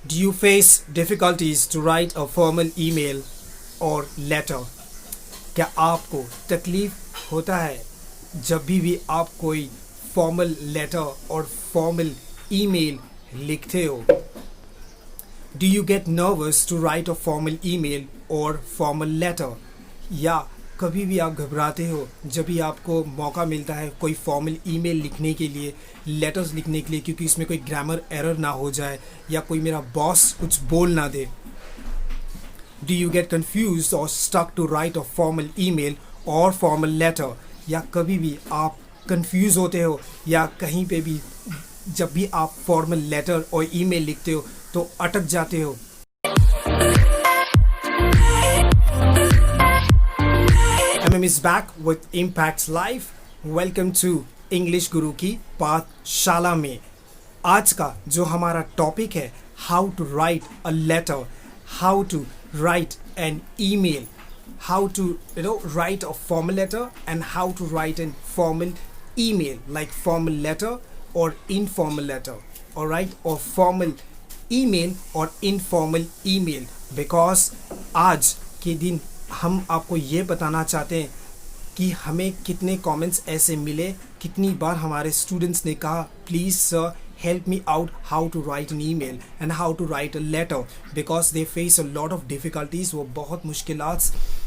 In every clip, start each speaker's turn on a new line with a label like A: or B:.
A: Do you face difficulties to write a formal email or letter? क्या आपको तकलीफ होता है जब भी आप कोई फॉर्मल लेटर और फॉर्मल ईमेल लिखते हो? Do you get nervous to write a formal email or formal letter? या कभी भी आप घबराते हो जब भी आपको मौका मिलता है कोई फॉर्मल ईमेल लिखने के लिए, लेटर्स लिखने के लिए, क्योंकि इसमें कोई ग्रामर एरर ना हो जाए या कोई मेरा बॉस कुछ बोल ना दे? Do you get confused or stuck to write a formal email or formal letter? या कभी भी आप कंफ्यूज होते हो या कहीं पे भी जब भी आप फॉर्मल लेटर और ईमेल लिखते हो तो अटक जाते हो? MM is back with Impacts Live. Welcome to English Guru की पाठशाला में। आज का जो हमारा टॉपिक है, how to write a letter, how to write an email, how to write a formal letter and how to write a formal email, like formal letter or informal letter, all right, or formal email or informal email, because आज के दिन हम आपको ये बताना चाहते हैं कि हमें कितने कमेंट्स ऐसे मिले, कितनी बार हमारे स्टूडेंट्स ने कहा please sir help me out how to write an email and how to write a letter, because they face a lot of difficulties. वो बहुत मुश्किलात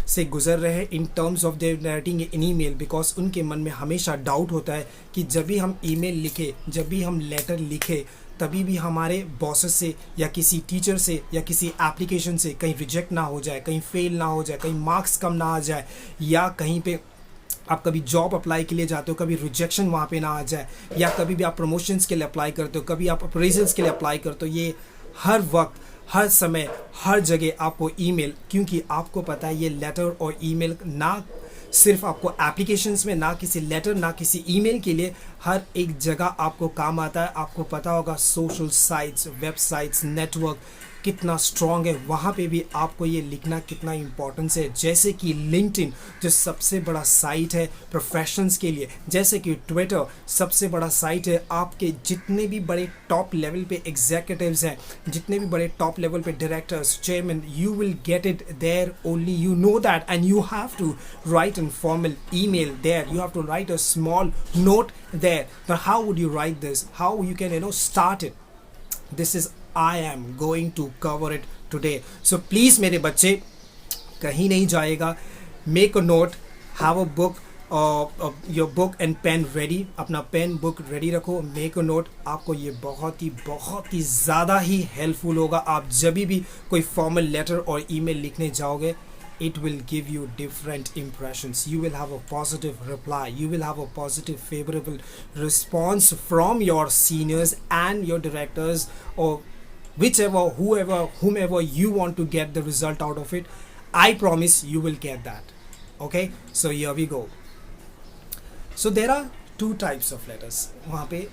A: से गुजर रहे हैं in terms of their writing an email, because उनके मन में हमेशा डाउट होता है कि जब भी हम email लिखे, जब भी हम लेटर लिखे, तभी भी हमारे बॉसेस से या किसी टीचर से या किसी एप्लीकेशन से कहीं रिजेक्ट ना हो जाए, कहीं फेल ना हो जाए, कहीं मार्क्स कम ना आ जाए, या कहीं पे आप कभी जॉब अप्लाई के लिए जाते हो कभी रिजेक्शन वहाँ पे ना आ जाए, या कभी भी आप प्रमोशंस के लिए अप्लाई करते हो, कभी आप अप्रेजल्स के लिए अप्लाई करते हो। ये हर वक्त, हर समय, हर जगह आपको ईमेल, क्योंकि आपको पता है ये लेटर और ईमेल ना सिर्फ आपको एप्लीकेशंस में, ना किसी लेटर ना किसी ईमेल के लिए, हर एक जगह आपको काम आता है। आपको पता होगा सोशल साइट्स, वेबसाइट्स, नेटवर्क कितना स्ट्रॉन्ग है, वहाँ पे भी आपको ये लिखना कितना इम्पोर्टेंस है। जैसे कि लिंक्डइन जो सबसे बड़ा साइट है प्रोफेशनल्स के लिए, जैसे कि ट्विटर सबसे बड़ा साइट है, आपके जितने भी बड़े टॉप लेवल पे एग्जीक्यूटिव्स हैं, जितने भी बड़े टॉप लेवल पे directors, chairman, you will get it there only, you know that, and you have to write a formal email there, you have to write a small note there. But how would you write this, how you can start it? This is I am going to cover it today. So please मेरे बच्चे कहीं नहीं जाएगा, make a note, have a book, your book and pen ready, अपना pen book ready रखो, make a note। आपको ये बहुत ही ज़्यादा ही हेल्पफुल होगा। आप जब भी कोई फॉर्मल लेटर और ईमेल लिखने जाओगे, it will give you different impressions. You will have a positive reply, you will have a positive favorable response from your seniors and your directors, or whichever, whomever you want to get the result out of it. I promise you will get that. Okay, so here we go. So there are two types of letters. वहाँ पे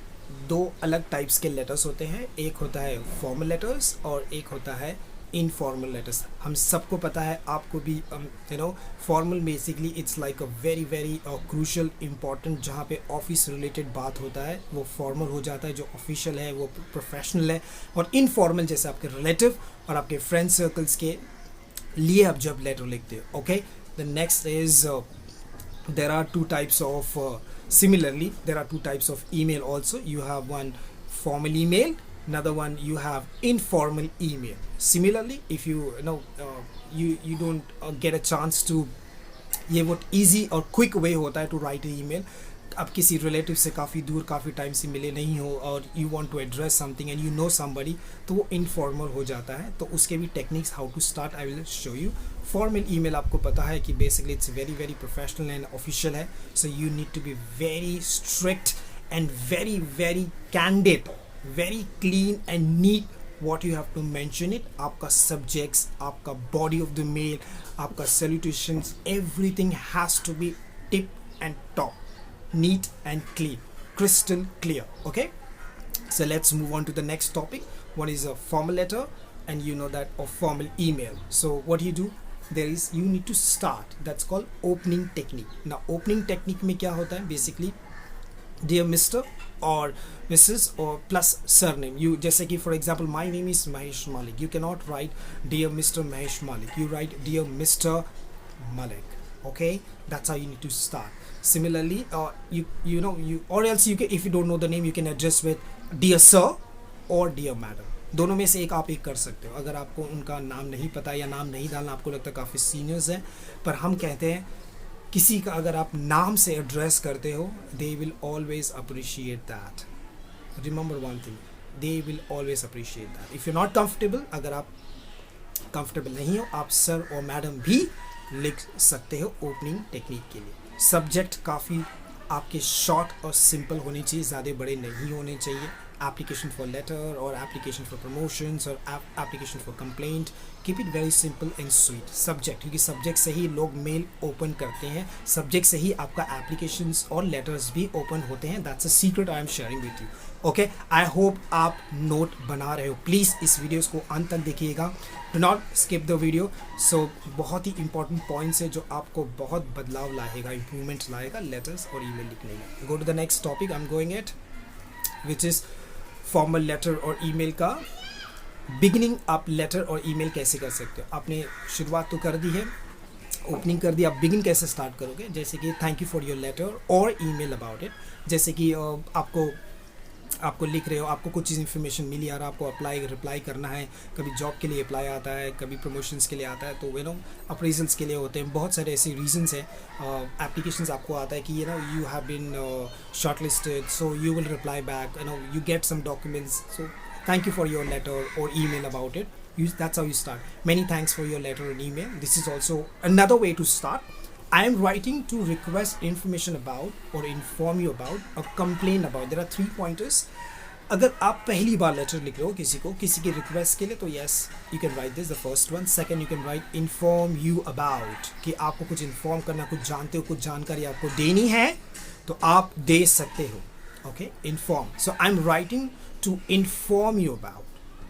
A: दो अलग types के letters होते हैं, एक होता है फॉर्मल लेटर्स और एक होता है इनफॉर्मल लेटर्स। हम सबको पता है, आपको भी formal basically it's like a very crucial important, जहाँ पे ऑफिस रिलेटेड बात होता है वो फॉर्मल हो जाता है, जो ऑफिशियल है वो प्रोफेशनल है। और इनफॉर्मल जैसे आपके रिलेटिव और आपके फ्रेंड सर्कल्स के लिए आप जब लेटर लिखते हो। Okay, the next is there are two types of similarly there are two types of email also. You have one formal email, another one you have informal email. Similarly, if you you don't get a chance to, ये वो easy और quick way होता है to write an email, आप किसी relative से काफ़ी दूर, काफ़ी टाइम से मिले नहीं हो और you want to address something and you know somebody, तो वो इनफॉर्मल हो जाता है। तो उसके भी techniques how to start I will show you. Formal email आपको पता है कि basically it's very professional and official है, so you need to be very strict and very candid, very clean and neat what you have to mention it, आपका subjects, आपका body of the mail, आपका salutations, everything has to be tip and top, neat and clean, crystal clear. Okay, so let's move on to the next topic. What is a formal letter? And you know that a formal email. So what you do, you need to start, that's called opening technique. Now opening technique में क्या होता है, basically, dear Mr. or Mrs. or plus surname. You जैसे कि for example my name is Mahesh Malik. You cannot write dear Mr. Mahesh Malik. You write dear Mr. Malik. Okay, that's how you need to start. Similarly, you know you or else you can, if you don't know the name, you can address with dear sir or dear madam. दोनों में से एक आप एक कर सकते हो. अगर आपको उनका नाम नहीं पता या नाम नहीं डालना, आपको लगता है काफ़ी सीनियर्स हैं, पर हम कहते हैं किसी का अगर आप नाम से एड्रेस करते हो, they will always appreciate that. Remember one thing, they will always appreciate that. If you not comfortable, अगर आप कंफर्टेबल नहीं हो, आप सर और मैडम भी लिख सकते हो ओपनिंग टेक्निक के लिए. सब्जेक्ट काफ़ी आपके शॉर्ट और सिंपल होने चाहिए, ज़्यादा बड़े नहीं होने चाहिए. application for letter or application for promotions or application for complaint, keep it very simple and sweet. subject, क्योंकि subject से ही लोग मेल ओपन करते हैं, subject से ही आपका applications और letters भी ओपन होते हैं. that's a secret I am sharing with you. okay, I hope आप नोट बना रहे हो. प्लीज़ इस वीडियोस को अंत तक देखिएगा, do not skip the video. so बहुत ही important points है जो आपको बहुत बदलाव लाएगा, improvement लाएगा letters और email लिखने में. go to the next topic I'm going at, which is formal letter और ईमेल का बिगिनिंग. आप लेटर और ईमेल कैसे कर सकते हो? आपने शुरुआत तो कर दी है, ओपनिंग कर दी, आप बिगिन कैसे स्टार्ट करोगे? जैसे कि thank you for your letter और ईमेल अबाउट इट. जैसे कि आपको लिख रहे हो, आपको कुछ चीज़ इन्फॉर्मेशन मिली यार, आपको रिप्लाई करना है. कभी जॉब के लिए अप्लाई आता है, कभी प्रमोशंस के लिए आता है, तो वे नो अप्रेजल्स के लिए होते हैं. बहुत सारे ऐसे रीजंस हैं. एप्लीकेशंस आपको आता है कि you have been shortlisted, so you will reply back, you get some documents. So thank you for your letter और email about it. That's how you start. Many thanks for your letter and email. This is also another way to start. I am writing to request information about or inform you about or complain about. There are 3 pointers. अगर आप पहली बार letter लिख रहे हो किसी की request के लिए, तो yes, you can write this, the first one. Second, you can write inform you about, कि आपको कुछ इन्फॉर्म करना, कुछ जानते हो, कुछ जानकारी आपको देनी है, तो आप दे सकते हो. Okay, inform. So I'm writing to inform you about.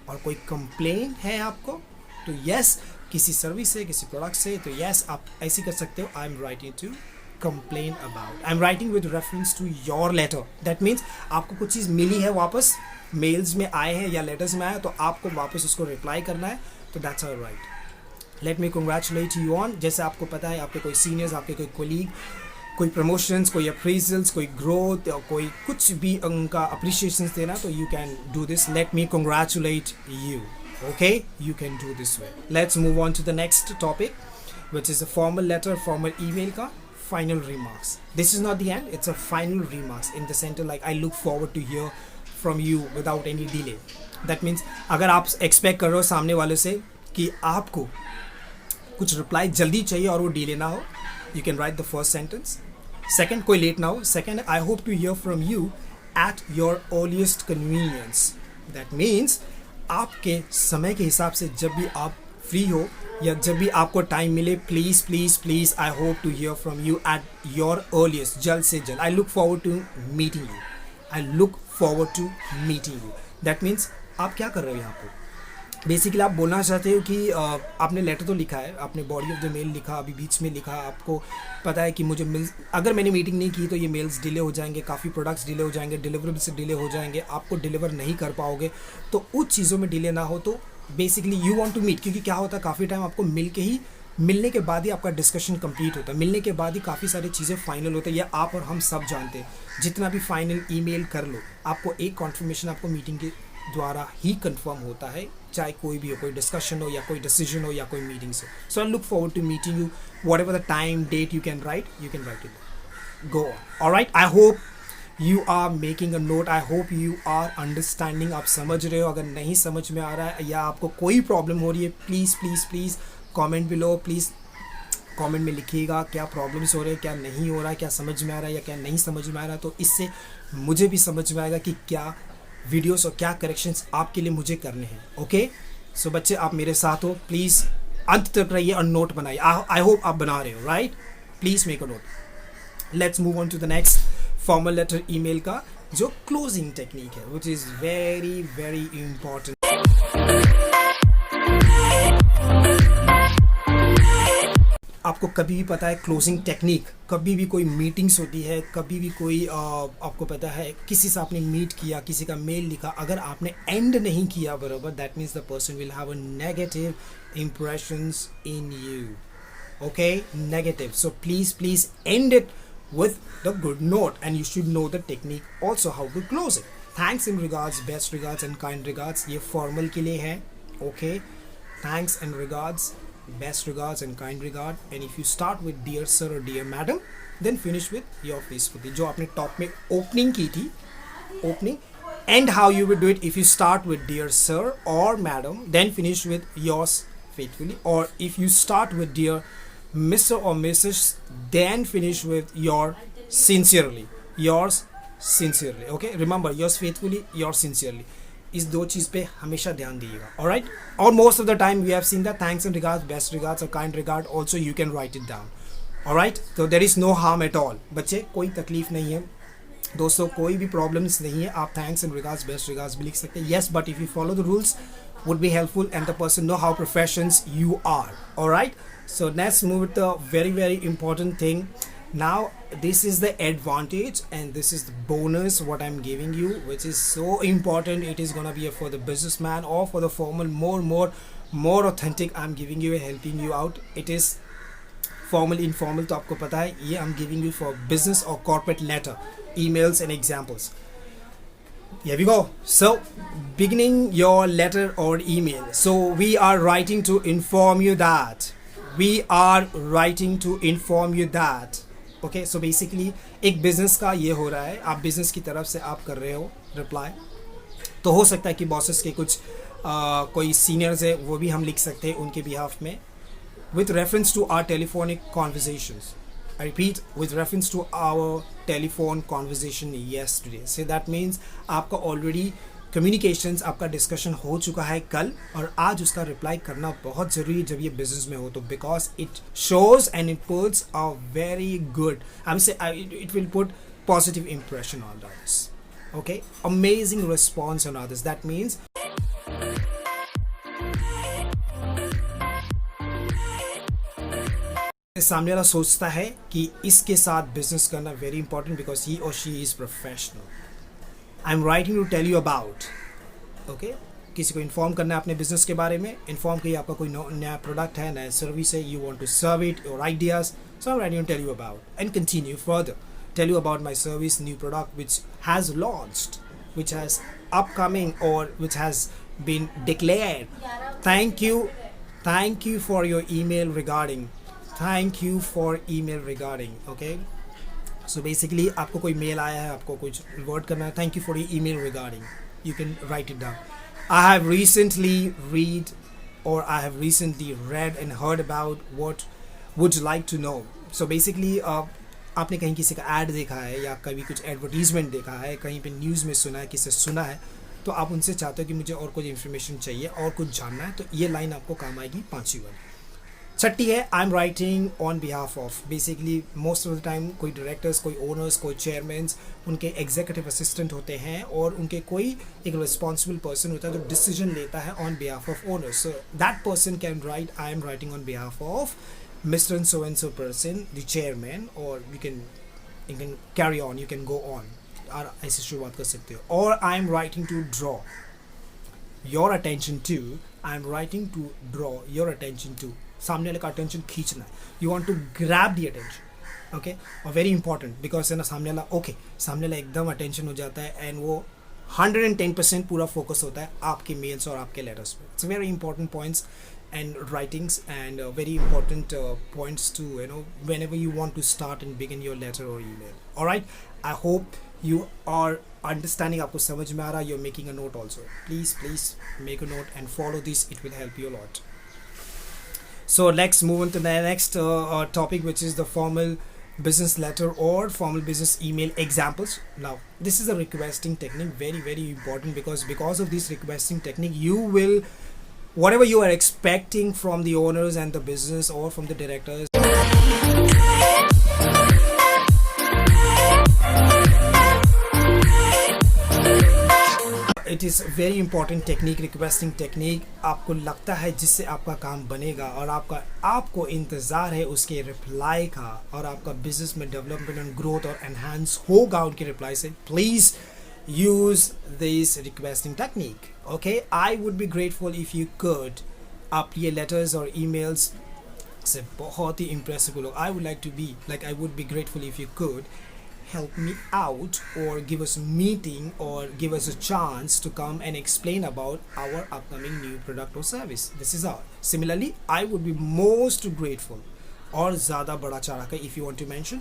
A: और कोई कंप्लेन है आपको, तो यस, किसी सर्विस से, किसी प्रोडक्ट से, तो यस, आप ऐसे कर सकते हो. I am writing to complain about. I am writing with reference to your letter. That means आपको कुछ चीज़ मिली है, वापस मेल्स में आए हैं या लेटर्स में आए, तो आपको वापस उसको रिप्लाई करना है. तो that's our right. Let me congratulate you on. जैसे आपको पता है, आपके कोई सीनियर्स, आपके कोई कोलीग, कोई प्रमोशंस, कोई अप्रेजल्स, कोई ग्रोथ, या कोई कुछ भी उनका अप्रिशिएशन देना, तो you can do this. Late me congratulate you. Okay, you can do this way. Let's move on to the next topic, which is a formal letter, formal email ka final remarks. This is not the end, it's a final remarks. In the center, like I look forward to hear from you without any delay. That means अगर आप expect कर रहे हो सामने वाले से कि आपको कुछ reply जल्दी चाहिए और वो delay ना हो, you can write the first sentence. Second, कोई late ना हो. Second, I hope to hear from you at your earliest convenience. That means आपके समय के हिसाब से जब भी आप फ्री हो या जब भी आपको टाइम मिले, please please please, I hope to hear from you at your earliest, जल्द से जल्द. I look forward to meeting you. I look forward to meeting you. That means आप क्या कर रहे हो यहाँ पर? बेसिकली आप बोलना चाहते हो कि आपने लेटर तो लिखा है, आपने बॉडी ऑफ द मेल लिखा, अभी बीच में लिखा, आपको पता है कि मुझे अगर मैंने मीटिंग नहीं की तो ये मेल्स डिले हो जाएंगे, काफ़ी प्रोडक्ट्स डिले हो जाएंगे, डिलीवरेबल से डिले हो जाएंगे, आपको डिलीवर नहीं कर पाओगे. तो उस चीज़ों में डिले ना हो, तो basically you want to meet. क्योंकि क्या होता है, काफ़ी टाइम आपको मिलने के बाद ही आपका डिस्कशन कंप्लीट होता है, मिलने के बाद ही काफ़ी सारी चीज़ें फाइनल होती है. ये आप और हम सब जानते हैं. जितना भी फाइनल ईमेल कर लो, आपको एक कॉन्फर्मेशन आपको मीटिंग के द्वारा ही कंफर्म होता है, चाहे कोई भी हो, कोई डिस्कशन हो या कोई डिसीजन हो या कोई मीटिंग्स हो. So I look forward to meeting you. Whatever the time date you can write it. Go on. Alright, I hope you are making a note. I hope you are understanding. आप समझ रहे हो. अगर नहीं समझ में आ रहा है या आपको कोई प्रॉब्लम हो रही है, please please please comment below. Please comment में लिखिएगा क्या प्रॉब्लम्स हो रहे हैं, क्या नहीं हो रहा है, क्या समझ में आ रहा है या क्या नहीं समझ में आ रहा है. तो इससे मुझे भी समझ में आएगा कि क्या वीडियोस और क्या करेक्शंस आपके लिए मुझे करने हैं. ओके, सो बच्चे आप मेरे साथ हो, प्लीज़ अंत तक रहिए और नोट बनाइए. आई होप आप बना रहे हो. Right, please make a note. Let's move on to the next formal letter email का जो क्लोजिंग टेक्निक है, which is very very important. आप आपको कभी भी पता है क्लोजिंग टेक्निक, कभी भी कोई मीटिंग्स होती है, कभी भी कोई आपको पता है किसी से आपने मीट किया, किसी का मेल लिखा, अगर आपने एंड नहीं किया बराबर, that means the person will have a negative impressions in you. Okay, negative. So please end it with the good note, and you should know the technique also how to close it. Thanks in regards, best regards and kind regards, ये formal के लिए है. Okay, thanks and regards, best regards and kind regard. And if you start with dear sir or dear madam, then finish with your faithfully, जो आपने top में opening की थी, opening. And how you would do it, if you start with dear sir or madam, then finish with yours faithfully, or if you start with dear Mr. or Mrs., then finish with your sincerely, yours sincerely. Okay, remember, yours faithfully, yours sincerely. इस दो चीज़ पे हमेशा ध्यान दीजिएगा. Alright, or most of the time we have seen that thanks and regards, best regards or kind regard, also you can write it down. Alright, so there is no harm at all. बच्चे कोई तकलीफ नहीं है दोस्तों, कोई भी problems नहीं है. आप thanks and regards, best regards भी लिख सकते हैं. Yes, but if you follow the rules would be helpful and the person know how professions you are. All right, so let's move to the very important thing. Now this is the advantage and this is the bonus what I'm giving you, which is so important. It is gonna be for the businessman or for the formal, more authentic. I'm giving you and helping you out. It is formal, informal, तो आपको पता है ये I'm giving you for business or corporate letter, emails and examples. Here we go. So beginning your letter or email, so we are writing to inform you that okay, so basically एक business का ये हो रहा है, आप business की तरफ से आप कर रहे हो reply, तो हो सकता है कि bosses के कुछ कोई seniors है वो भी हम लिख सकते हैं उनके behalf में, with reference to our telephonic conversations. I repeat, with reference to our telephone conversation yesterday. So that means आपका already communications, आपका discussion हो चुका है कल, और आज उसका reply करना बहुत ज़रूरी जब ये business में हो तो, because it shows and it puts a very good, I would say it will put positive impression on others. Okay, amazing response on others. That means सामने वाला सोचता है कि इसके साथ बिजनेस करना वेरी इंपॉर्टेंट बिकॉज ही और she is professional. I am writing to tell you about. Okay, किसी को इन्फॉर्म करना है अपने बिजनेस के बारे में, इन्फॉर्म करिए आपका कोई नया प्रोडक्ट है, नया सर्विस है, you want to serve it और ideas. So I am writing to tell you about and continue further, tell you about my service, new product which has launched, which has upcoming और which has been declared. Thank you for your email regarding. Thank you for email regarding. Okay, so basically आपको कोई mail आया है, आपको कुछ word करना है, thank you for your email regarding, you can write it down. I have recently read and heard about what would you like to know. So basically आपने कहीं किसी का ad देखा है या कभी कुछ advertisement देखा है, कहीं पे न्यूज़ में सुना है, किसी से सुना है, तो आप उनसे चाहते हो कि मुझे और कुछ इन्फॉर्मेशन चाहिए और कुछ जानना है, तो ये लाइन आपको काम आएगी. पांचवी वाली. छठी है आई am writing on behalf of. Basically most of the time कोई डायरेक्टर्स, कोई ओनर्स, कोई चेयरमैन्स, उनके एग्जीक्यूटिव असिस्टेंट होते हैं और उनके कोई एक रिस्पॉन्सिबल पर्सन होता है जो डिसीजन लेता है on behalf of owners. So that person can write I am writing on behalf of mister and so person, the chairman, और you can carry on, you can go on, और ऐसे शुरुआत कर सकते हो. और I am writing to draw your attention to, I am writing to draw your attention to, सामने वाले का अटेंशन खींचना है, you want to grab the attention. Okay, और वेरी इंपॉर्टेंट बिकॉज है ना, सामने वाला एकदम अटेंशन हो जाता है एंड वो 110% पूरा फोकस होता है आपके मेल्स और आपके लेटर्स पे. It's very important points and writings and very important points to, you know, whenever you want to start and begin your letter or email. All right, I hope you are understanding. आपको समझ में आ रहा है. you're making a note also. Please make a note and follow this. It will help you a lot. So let's move on to the next topic, which is the formal business letter or formal business email examples. Now this is a requesting technique, very important, because of this requesting technique you will, whatever you are expecting from the owners and the business or from the directors, it is very important technique, requesting technique. आपको लगता है जिससे आपका काम बनेगा और आपको इंतज़ार है उसके रिप्लाई का, और आपका बिजनेस में डेवलपमेंट एंड ग्रोथ और एनहांस होगा उनके रिप्लाई से, please use this requesting technique. Okay, I would be grateful if you could. आप ये letters और emails से बहुत ही impressive लोग, I would like to be like, I would be grateful if you could help me out or give us a meeting or give us a chance to come and explain about our upcoming new product or service. This is all. Similarly, I would be most grateful और ज़्यादा बड़ा चढ़ा के if you want to mention,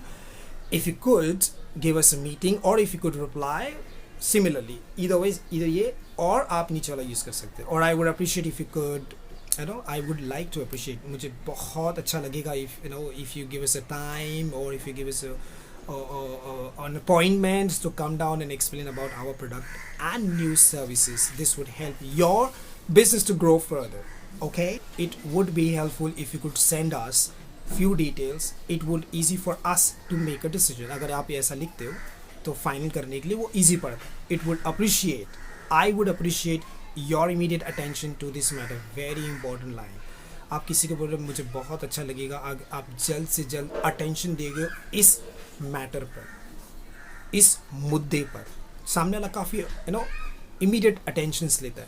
A: if you could give us a meeting or if you could reply similarly. Either ways, either ये और आप नीचे वाला यूज़ कर सकते हैं. Or I would appreciate if you could, you know, I would like to appreciate, मुझे बहुत अच्छा लगेगा if, you know, if you give us a time or if you give us an appointment to come down and explain about our product and new services. This would help your business to grow further. Okay, it would be helpful if you could send us few details. It would easy for us to make a decision. अगर आप ऐसा लिखते हो तो final करने के लिए वो easy पड़ता है. It would appreciate, I would appreciate your immediate attention to this matter. Very important line. आप किसी को बोल रहे मुझे बहुत अच्छा लगेगा आप जल्द से जल्द अटेंशन देंगे इस मैटर पर, इस मुद्दे पर. सामने वाला काफ़ी immediate attentions लेता है.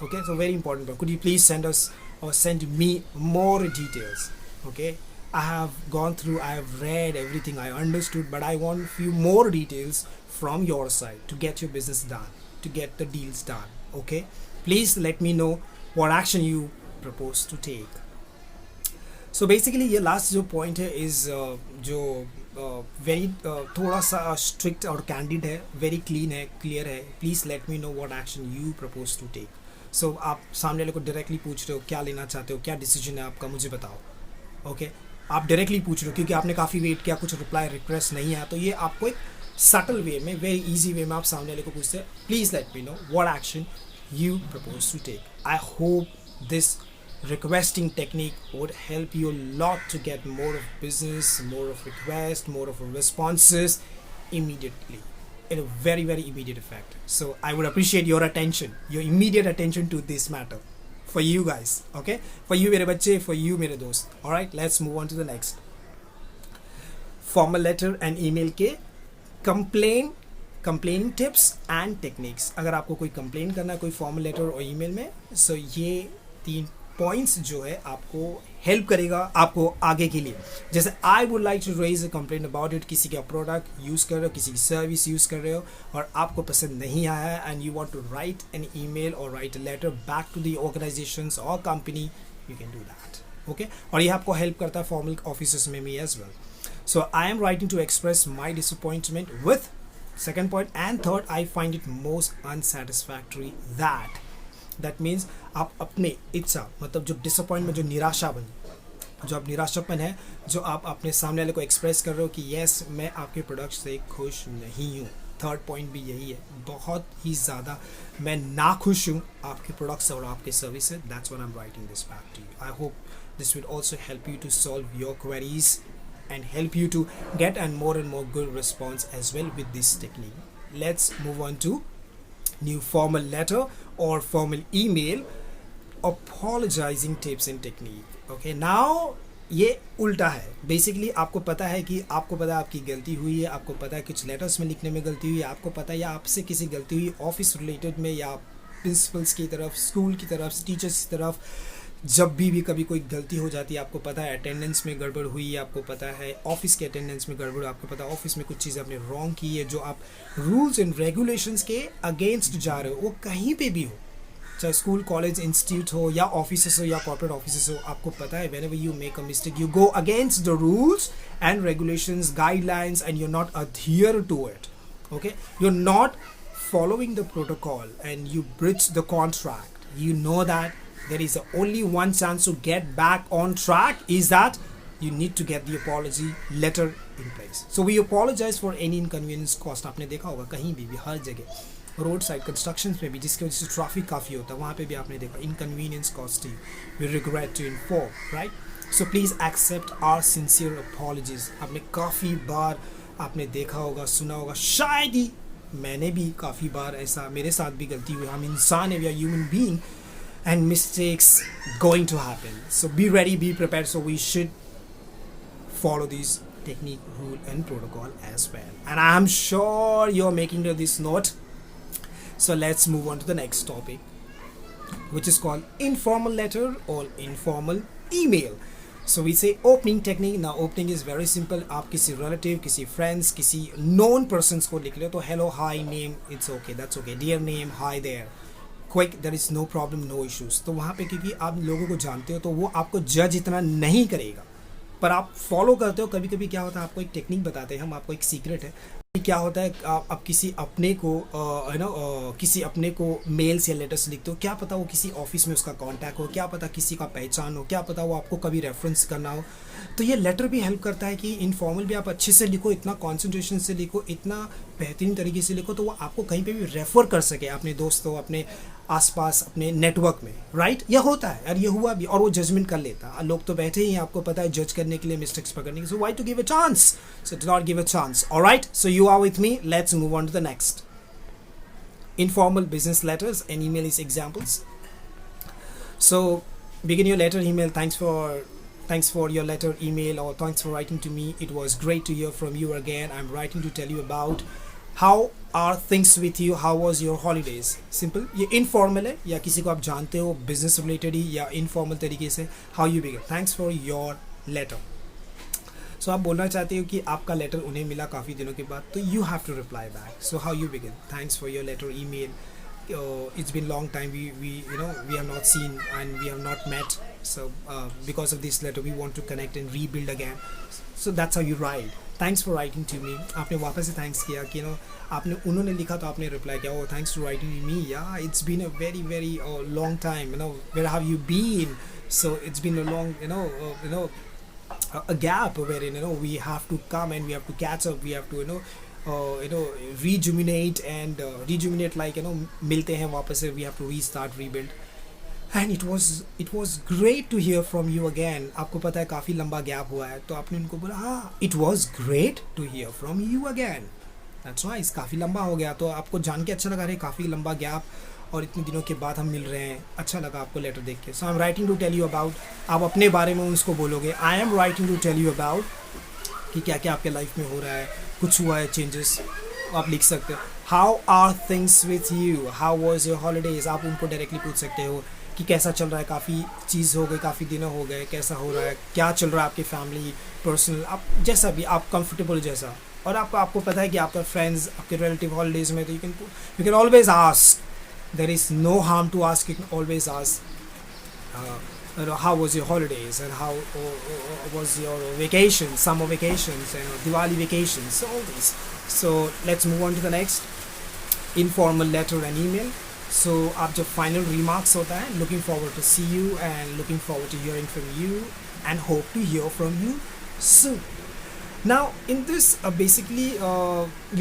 A: Okay, so very important. But could you please send us or send me more details? Okay, I have gone through, I have read everything, I understood, but I want few more details from your side to get your business done, to get the deals done. Okay, please let me know what action you propose to take. So basically ये last जो point है is जो very थोड़ा सा strict और candid है, very clean है, clear है. Please let me know what action you propose to take. So आप सामने वाले को डायरेक्टली पूछ रहे हो क्या लेना चाहते हो, क्या डिसीजन है आपका, मुझे बताओ. ओके, आप डायरेक्टली पूछ रहे हो क्योंकि आपने काफ़ी वेट किया, कुछ रिप्लाई रिक्वेस्ट नहीं आया, तो ये आपको एक सटल वे में, वेरी इजी वे में आप सामने वाले को पूछते हैं please let me know what action you propose to take. I hope this requesting technique would help you a lot to get more of business, more of requests, more of responses immediately, in a very very immediate effect. So I would appreciate your attention, your immediate attention to this matter for you guys. Okay, for you mere bacche, for you mere dost. All right, let's move on to the next. Formal letter and email के complaining tips and techniques. अगर आपको कोई complain करना है कोई formal letter और email में, सो ये 3 पॉइंट्स जो है आपको हेल्प करेगा आपको आगे के लिए. जैसे I would like to raise a complaint about it, किसी का प्रोडक्ट यूज़ कर रहे हो, किसी की सर्विस यूज़ कर रहे हो और आपको पसंद नहीं आया है and you want to write an email और write a letter back to the organisations और company, you can do that. Okay, और ये आपको हेल्प करता है फॉर्मल ऑफिस में भी as well. So I am writing to express my disappointment with second point, and third, I find it most unsatisfactory that means आप अपने इच्छा मतलब जो डिसअपॉइंटमेंट, जो निराशापन, जो आप निराशापन है जो आप अपने सामने वाले को एक्सप्रेस कर रहे हो कि यस मैं आपके प्रोडक्ट से खुश नहीं हूँ. थर्ड पॉइंट भी यही है, बहुत ही ज़्यादा मैं ना खुश हूँ आपके प्रोडक्ट से और आपके सर्विस से. That's what I am writing this back to you. I hope this will also help you to solve your queries and help you to get and more good response as well with this technique. Let's move on to new formal letter or formal email apologizing tips and technique. Okay, now ये उल्टा है. Basically आपको पता है आपकी गलती हुई है, आपको पता है कुछ लेटर्स में लिखने में गलती हुई है, आपको पता है या आपसे किसी गलती हुई ऑफिस रिलेटेड में या प्रिंसिपल्स की तरफ, स्कूल की तरफ, टीचर्स की तरफ. जब भी कभी कोई गलती हो जाती है, आपको पता है अटेंडेंस में गड़बड़ हुई है, आपको पता है ऑफिस के अटेंडेंस में गड़बड़, आपको पता है ऑफिस में कुछ चीज़ें आपने रॉन्ग की है, जो आप रूल्स एंड रेगुलेशंस के अगेंस्ट जा रहे हो, वो कहीं पे भी हो, चाहे स्कूल, कॉलेज, इंस्टीट्यूट हो या ऑफिस हो या कॉर्पोरेट ऑफिस हो. आपको पता है whenever you make a mistake you go against the rules and regulations, guidelines and you are not adhere to it. Okay, you are not following the protocol and you breach the contract. You know that there is only one chance to get back on track, is that you need to get the apology letter in place. So we apologize for any inconvenience caused. आपने देखा होगा कहीं भी हर जगह road side constructions में भी जिसकी वजह से ट्रैफिक काफ़ी होता है, वहाँ पे भी आपने देखा inconvenience caused you. We regret to inform, right? So please accept our sincere apologies. आपने काफ़ी बार आपने देखा होगा, सुना होगा, शायद ही मैंने भी काफ़ी बार ऐसा, मेरे साथ भी गलती हुई, हम इंसान है, we are human being and mistakes going to happen. So be ready, be prepared. So we should follow these technique, rule and protocol as well. And I'm sure you're making this note. So let's move on to the next topic, which is called informal letter or informal email. So we say opening technique. Now opening is very simple. आप किसी relative, किसी friends, किसी known persons को लिख ले तो hello, hi, name, it's okay, that's okay, dear name, hi there, quick, there is no problem, no issues. तो वहाँ पे क्योंकि आप लोगों को जानते हो तो वो आपको जज इतना नहीं करेगा, पर आप फॉलो करते हो. कभी कभी क्या होता है, आपको एक टेक्निक बताते हैं हम, आपको एक सीक्रेट है. क्या होता है, आप किसी अपने को यू नो किसी अपने को मेल्स या लेटर्स लिखते हो, क्या पता वो किसी ऑफिस में उसका कांटेक्ट हो, क्या पता किसी का पहचान हो, क्या पता वो आपको कभी रेफरेंस करना हो. तो ये लेटर भी हेल्प करता है कि इनफॉर्मल भी आप अच्छे से लिखो, इतना कॉन्सेंट्रेशन से लिखो, इतना बेहतरीन तरीके से लिखो, तो वो आपको कहीं पे भी रेफ़र कर सके अपने दोस्तों, अपने आसपास, अपने नेटवर्क में. राइट, यह होता है और ये हुआ भी, और वो जजमेंट कर लेता है. लोग तो बैठे ही हैं, आपको पता है, जज करने के लिए, मिस्टेक्स पकड़ने के लिए. So why to give a chance, so do not give a chance. Alright, so you are with me, let's move on to the next. Informal business letters and email is examples. So begin your letter, email. Thanks for your letter, email, or thanks for writing to me. It was great to hear from you again. I'm writing to tell you about how are things with you, how was your holidays. Simple. ये informal है, या किसी को आप जानते हो business related ही, या informal तरीके से. How you begin. Thanks for your letter. सो आप बोलना चाहते हो कि आपका लेटर उन्हें मिला काफ़ी दिनों के बाद, तो you have to reply back. So how you begin. Thanks for your letter, email. It's been long time, we have not seen and we have not met, so because of this letter we want to connect and rebuild again. So that's how you write. Thanks for writing to me. आपने वापस से thanks किया कि आपने, उन्होंने लिखा तो आपने रिप्लाई किया, oh thanks for writing to me, yeah, it's been a very very long time, where have you been. So it's been a long a gap wherein we have to come and we have to catch up, we have to rejuvenate and rejuvenate, like मिलते हैं वापस से, we have to restart, rebuild. And it was great to hear from you again. आपको पता है काफ़ी लंबा gap हुआ है, तो आपने उनको बोला हाँ, it was great to hear from you again. That's nice. काफ़ी लंबा हो गया, तो आपको जान के अच्छा लगा रहे, काफ़ी लंबा गैप और इतने दिनों के बाद हम मिल रहे हैं, अच्छा लगा आपको लेटर देख के. So I am writing to tell you about, आप अपने बारे में उसको बोलोगे, I am writing to tell you about कि क्या क्या आपके लाइफ में हो रहा है, कुछ हुआ है चेंजेस, आप लिख सकते हो. How are things with you, how was your holidays. आप उनको डायरेक्टली पूछ सकते हो कि कैसा चल रहा है, काफ़ी चीज़ हो गई, काफ़ी दिनों हो गए, कैसा हो रहा है, क्या चल रहा है आपकी फैमिली, पर्सनल, आप जैसा भी आप कंफर्टेबल जैसा. और आपको पता है कि आपका फ्रेंड्स, आपके रिलेटिव हॉलीडेज़ में, तो you can always ask. There is no harm to ask. You can always ask, how was your holidays and how was your vacation, summer vacations and Diwali vacations, so all these. So let's move on to the next, informal letter and email. So आप जब final remarks होता है, looking forward to see you and looking forward to hearing from you and hope to hear from you soon. Now in this basically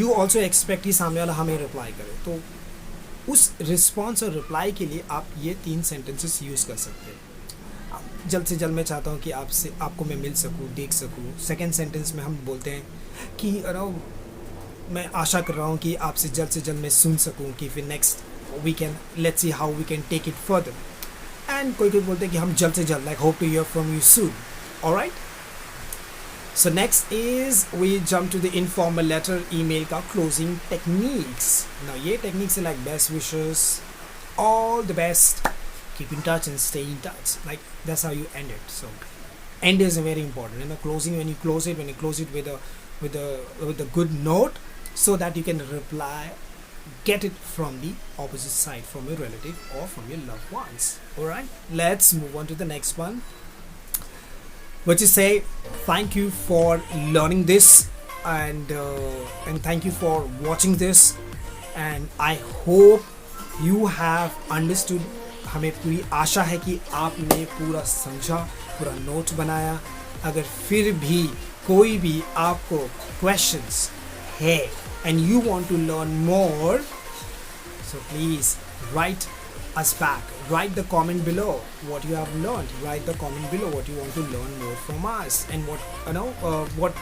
A: you also expect कि सामने वाला हमें reply करे, तो उस रिस्पॉन्स और रिप्लाई के लिए आप ये 3 सेंटेंसेस यूज़ कर सकते हैं. जल्द से जल्द मैं चाहता हूँ कि आपको मैं मिल सकूँ, देख सकूँ. सेकंड सेंटेंस में हम बोलते हैं कि मैं आशा कर रहा हूँ कि आपसे जल्द मैं सुन सकूँ, कि फिर next we can, let's see how we can take it further. And कोई बोलते हैं कि हम जल्द से जल्द, like hope to hear from you soon. Alright, so next is we jump to the informal letter email ka closing techniques. Now ye techniques are like best wishes, all the best, keep in touch and stay in touch, like that's how you end it. So end is very important, closing, when you close it with a good note, so that you can reply, get it from the opposite side, from your relative or from your loved ones. All right, let's move on to the next one, which is say thank you for learning this and thank you for watching this, and I hope you have understood. हमें पूरी आशा है कि आपने पूरा समझा, पूरा note बनाया. अगर फिर भी कोई भी आपको questions है and you want to learn more, so please write us back. Write the comment below what you have learned. Write the comment below what you want to learn more from us, and what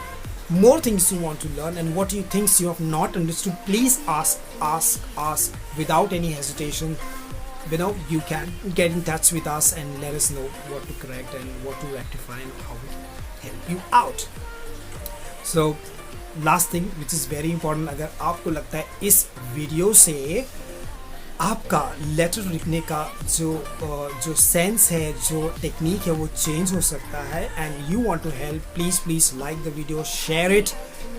A: more things you want to learn and what you things you have not understood, please ask without any hesitation. You can get in touch with us and let us know what to correct and what to rectify and how we can help you out. So last thing which is very important, अगर आपको लगता है इस video से आपका letter लिखने का जो सेंस है, जो टेक्निक है, वो चेंज हो सकता है and you want to help, please like the video, share it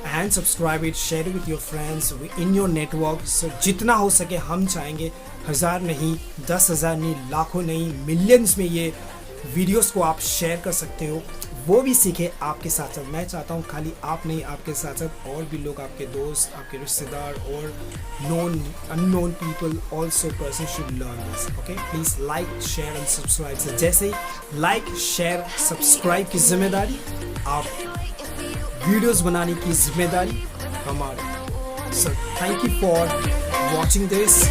A: and subscribe it, share it with your friends in your network. So जितना हो सके हम चाहेंगे 1000 नहीं, 10,000 नहीं, लाखों नहीं, मिलियंस में ये वीडियोस को आप शेयर कर सकते हो, वो भी सीखे आपके साथ साथ. मैं चाहता हूँ खाली आप नहीं, आपके साथ साथ और भी लोग, आपके दोस्त, आपके रिश्तेदार और known unknown people also person should learn this. Okay, please like share and subscribe. से जैसे ही लाइक शेयर सब्सक्राइब की जिम्मेदारी, आप वीडियोस बनाने की जिम्मेदारी हमारी. सो thank you for watching this.